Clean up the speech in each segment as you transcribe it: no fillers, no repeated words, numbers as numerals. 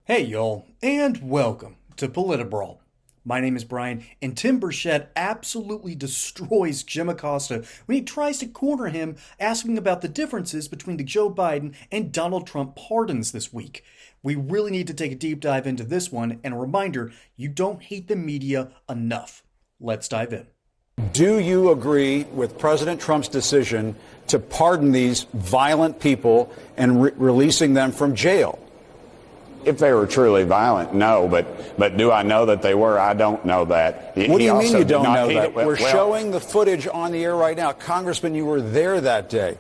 Hey y'all, and welcome to Politibrawl. My name is Brian, and Tim Burchett absolutely destroys Jim Acosta when he tries to corner him asking about the differences between the Joe Biden and Donald Trump pardons this week. We really need to take a deep dive into this one, and a reminder, you don't hate the media enough. Let's dive in. Do you agree with President Trump's decision to pardon these violent people and releasing them from jail? If they were truly violent, no, but do I know that they were? I don't know that. What do you mean you don't know that? We're showing the footage on the air right now. Congressman, you were there that day.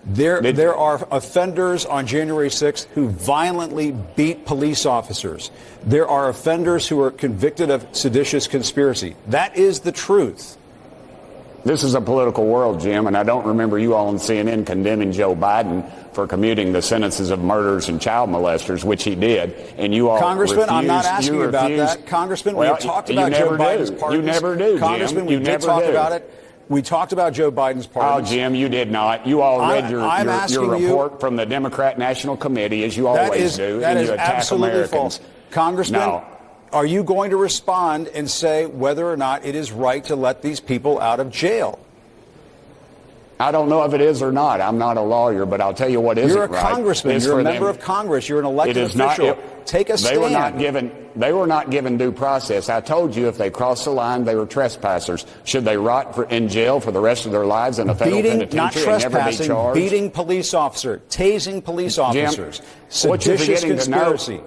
There are offenders on January 6th who violently beat police officers. There are offenders who are convicted of seditious conspiracy. That is the truth. This is a political world, Jim, and I don't remember you all on CNN condemning Joe Biden for commuting the sentences of murderers and child molesters, which he did. And you all Congressman, I'm not asking you about that. Congressman, we have talked about Joe Biden's pardons. You never do, Congressman, Jim. we did talk about it. We talked about Joe Biden's pardons. Oh, Jim, you did not. You all read your report from the Democrat National Committee, as you always do, and you attack absolutely Americans. False. Congressman, are you going to respond and say whether or not it is right to let these people out of jail? I don't know if it is or not. I'm not a lawyer, but I'll tell you what isn't right. You're a congressman. You're a member of Congress. You're an elected official. Take a stand. They were not given due process. I told you if they crossed the line, they were trespassers. Should they rot in jail for the rest of their lives in a federal penitentiary and never be charged? Beating police officer, tasing police officers, Jim, seditious conspiracy.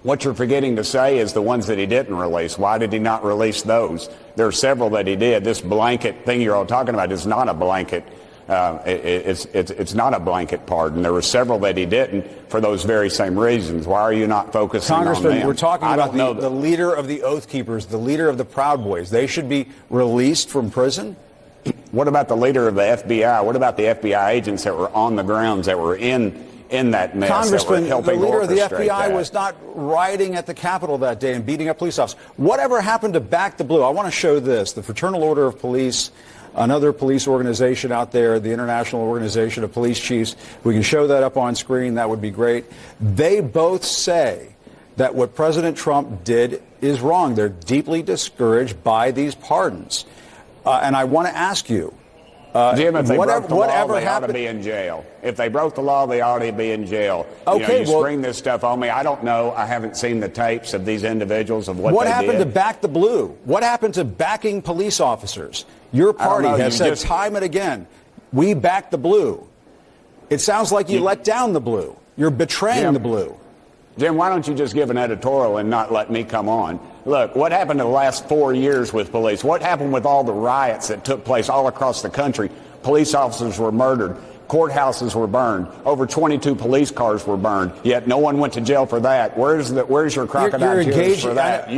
What you're forgetting to say is the ones that he didn't release. Why did he not release those? There are several that he did. This blanket thing you're all talking about is not a blanket. It's not a blanket pardon. There were several that he didn't for those very same reasons. Why are you not focusing on them? Congressman, we're talking about the leader of the Oath Keepers, the leader of the Proud Boys. They should be released from prison? What about the leader of the FBI? What about the FBI agents that were on the grounds, that were in that mess? Congressman, the leader of the FBI was was not rioting at the Capitol that day and beating up police officers. Whatever happened to Back the Blue? I want to show this. The Fraternal Order of Police, another police organization out there, the International Organization of Police Chiefs. We can show that up on screen. That would be great. They both say that what President Trump did is wrong. They're deeply discouraged by these pardons. And I want to ask you, Jim, if they broke the law, they ought to be in jail. If they broke the law, they ought to be in jail. Okay, you spring this stuff on me. I don't know. I haven't seen the tapes of these individuals of what they did. What happened to Back the Blue? What happened to backing police officers? Your party has said time and again, we back the blue. It sounds like you let down the blue. You're betraying the blue. Jim, why don't you just give an editorial and not let me come on? Look, what happened in the last 4 years with police? What happened with all the riots that took place all across the country? Police officers were murdered. Courthouses were burned. Over 22 police cars were burned. Yet no one went to jail for that. Where's your crocodile tears for that?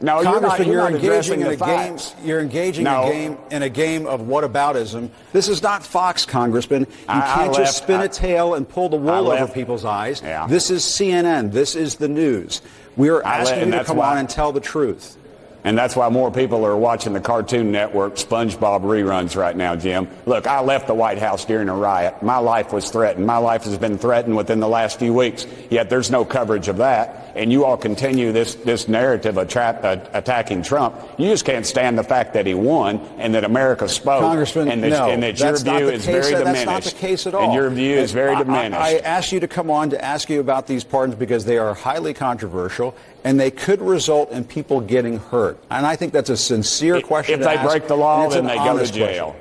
No, Congressman, you're not engaging in a game. You're engaging in a game of whataboutism. This is not Fox, Congressman. You can't just spin a tail and pull the wool over people's eyes. Yeah. This is CNN. This is the news. We are asking you to come on and tell the truth. And that's why more people are watching the Cartoon Network SpongeBob reruns right now, Jim. Look, I left the White House during a riot. My life was threatened. My life has been threatened within the last few weeks. Yet there's no coverage of that. And you all continue this narrative of attacking Trump. You just can't stand the fact that he won and that America spoke. Congressman, and that your view is very diminished. That's not the case at all. And your view is very diminished. I asked you to come on to ask you about these pardons because they are highly controversial and they could result in people getting hurt. And I think that's a sincere question to ask. If they break the law, then they go to jail.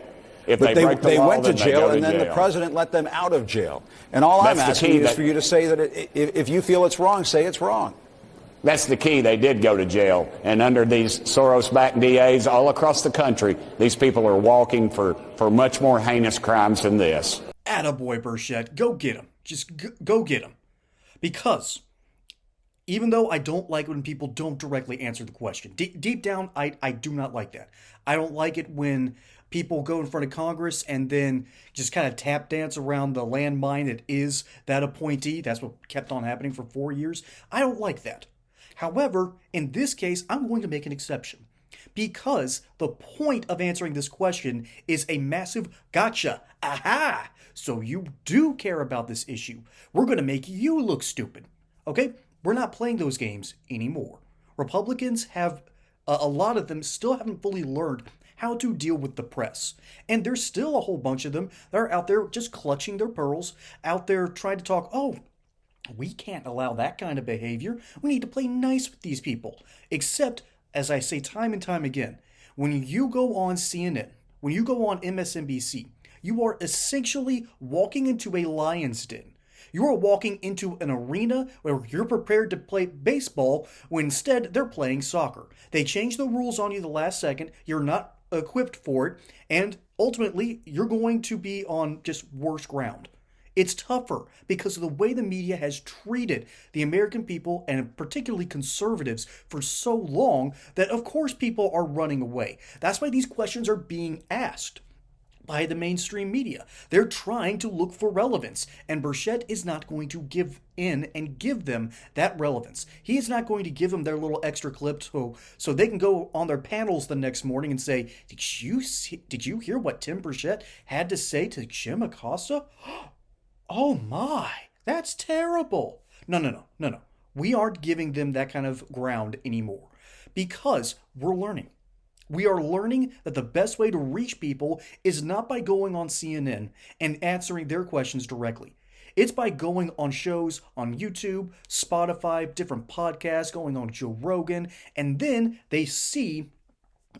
If they went to jail, and then the president let them out of jail. And all I'm asking you is for you to say that if you feel it's wrong, say it's wrong. That's the key. They did go to jail. And under these Soros-backed DAs all across the country, these people are walking for much more heinous crimes than this. Attaboy, Burchett. Go get him. Just go get him. Because even though I don't like when people don't directly answer the question, deep down, I do not like that. I don't like it when people go in front of Congress and then just kind of tap dance around the landmine that is that appointee. That's what kept on happening for 4 years. I don't like that. However, in this case, I'm going to make an exception because the point of answering this question is a massive gotcha. Aha! So you do care about this issue. We're going to make you look stupid. Okay? We're not playing those games anymore. Republicans have, a lot of them still haven't fully learned how to deal with the press. And there's still a whole bunch of them that are out there just clutching their pearls, out there trying to talk, oh, we can't allow that kind of behavior. We need to play nice with these people. Except, as I say time and time again, when you go on CNN, when you go on MSNBC, you are essentially walking into a lion's den. You are walking into an arena where you're prepared to play baseball when instead they're playing soccer. They change the rules on you the last second. You're not equipped for it. And ultimately, you're going to be on just worse ground. It's tougher because of the way the media has treated the American people and particularly conservatives for so long that of course people are running away. That's why these questions are being asked by the mainstream media. They're trying to look for relevance, and Burchett is not going to give in and give them that relevance. He is not going to give them their little extra clip so they can go on their panels the next morning and say, did you hear what Tim Burchett had to say to Jim Acosta? Oh my, that's terrible. No. We aren't giving them that kind of ground anymore because we're learning. We are learning that the best way to reach people is not by going on CNN and answering their questions directly. It's by going on shows on YouTube, Spotify, different podcasts, going on Joe Rogan, and then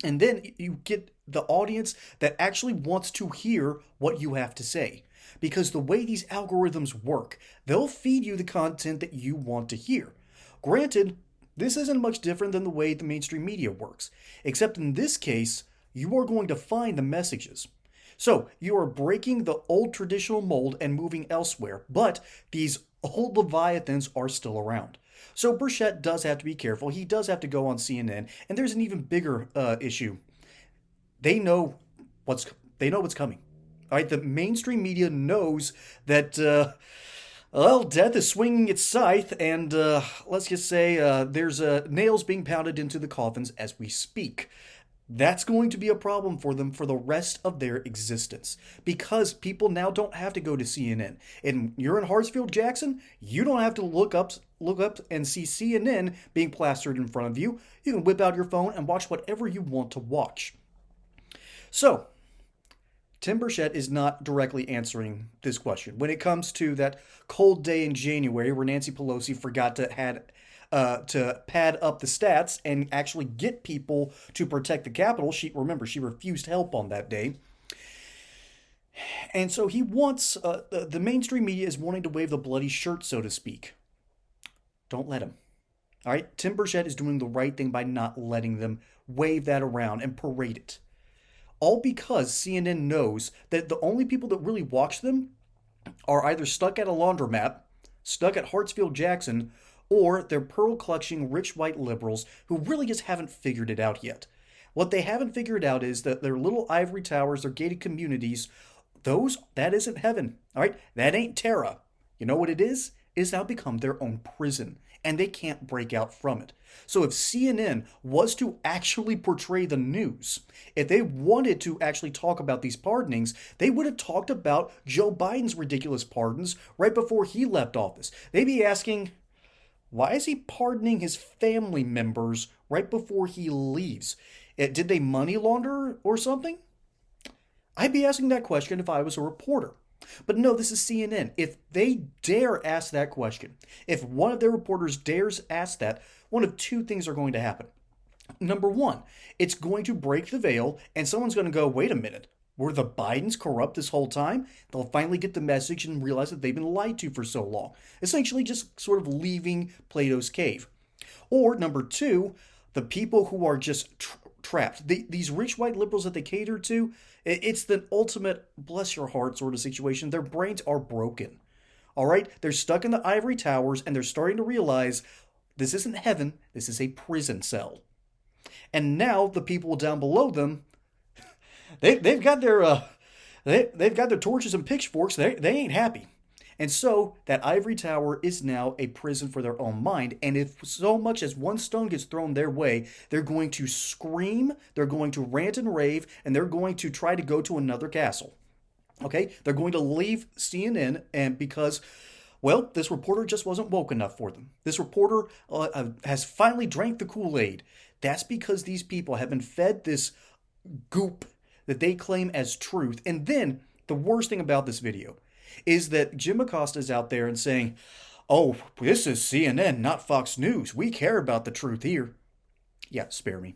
you get the audience that actually wants to hear what you have to say. Because the way these algorithms work, they'll feed you the content that you want to hear. Granted, this isn't much different than the way the mainstream media works, except in this case, you are going to find the messages. So, you are breaking the old traditional mold and moving elsewhere, but these old leviathans are still around. So Burchett does have to be careful. He does have to go on CNN, and there's an even bigger issue. They know what's coming. All right, the mainstream media knows that, death is swinging its scythe, and let's just say there's nails being pounded into the coffins as we speak. That's going to be a problem for them for the rest of their existence because people now don't have to go to CNN. And you're in Hartsfield Jackson, you don't have to look up and see CNN being plastered in front of you. You can whip out your phone and watch whatever you want to watch. So, Tim Burchett is not directly answering this question. When it comes to that cold day in January where Nancy Pelosi forgot to pad up the stats and actually get people to protect the Capitol, she refused help on that day. And so he wants, the mainstream media is wanting to wave the bloody shirt, so to speak. Don't let him. All right, Tim Burchett is doing the right thing by not letting them wave that around and parade it. All because CNN knows that the only people that really watch them are either stuck at a laundromat, stuck at Hartsfield Jackson, or they're pearl-clutching rich white liberals who really just haven't figured it out yet. What they haven't figured out is that their little ivory towers, their gated communities, that isn't heaven, all right? That ain't Terra. You know what it is? It's now become their own prison, and they can't break out from it. So if CNN was to actually portray the news, if they wanted to actually talk about these pardonings, they would have talked about Joe Biden's ridiculous pardons right before he left office. They'd be asking, why is he pardoning his family members right before he leaves? Did they money launder or something? I'd be asking that question if I was a reporter. But no, this is CNN. If they dare ask that question, if one of their reporters dares ask that, one of two things are going to happen. Number one, it's going to break the veil and someone's going to go, wait a minute, were the Bidens corrupt this whole time? They'll finally get the message and realize that they've been lied to for so long. Essentially just sort of leaving Plato's cave. Or number two, the people who are just trapped. These rich white liberals that they cater to, it's the ultimate bless your heart sort of situation. Their brains are broken. All right? They're stuck in the ivory towers and they're starting to realize this isn't heaven. This is a prison cell. And now the people down below them, they've got their torches and pitchforks. They ain't happy. And so that ivory tower is now a prison for their own mind. And if so much as one stone gets thrown their way, they're going to scream, they're going to rant and rave, and they're going to try to go to another castle. Okay? They're going to leave CNN and because, Well, this reporter just wasn't woke enough for them. This reporter has finally drank the Kool-Aid. That's because these people have been fed this goop that they claim as truth. And then the worst thing about this video is that Jim Acosta is out there and saying, oh, this is CNN, not Fox News. We care about the truth here. Yeah, spare me.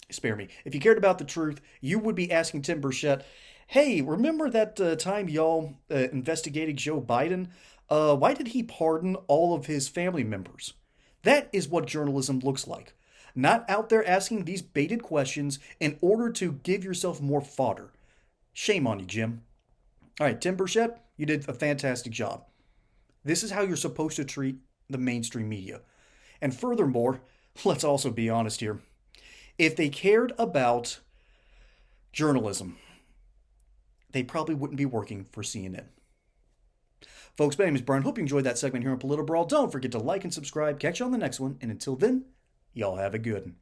Spare me. If you cared about the truth, you would be asking Tim Burchett, hey, remember that time y'all investigated Joe Biden? Why did he pardon all of his family members? That is what journalism looks like. Not out there asking these baited questions in order to give yourself more fodder. Shame on you, Jim. All right, Tim Burchett, you did a fantastic job. This is how you're supposed to treat the mainstream media. And furthermore, let's also be honest here. If they cared about journalism, they probably wouldn't be working for CNN. Folks, my name is Brian. Hope you enjoyed that segment here on Political Brawl. Don't forget to like and subscribe. Catch you on the next one. And until then, y'all have a good one.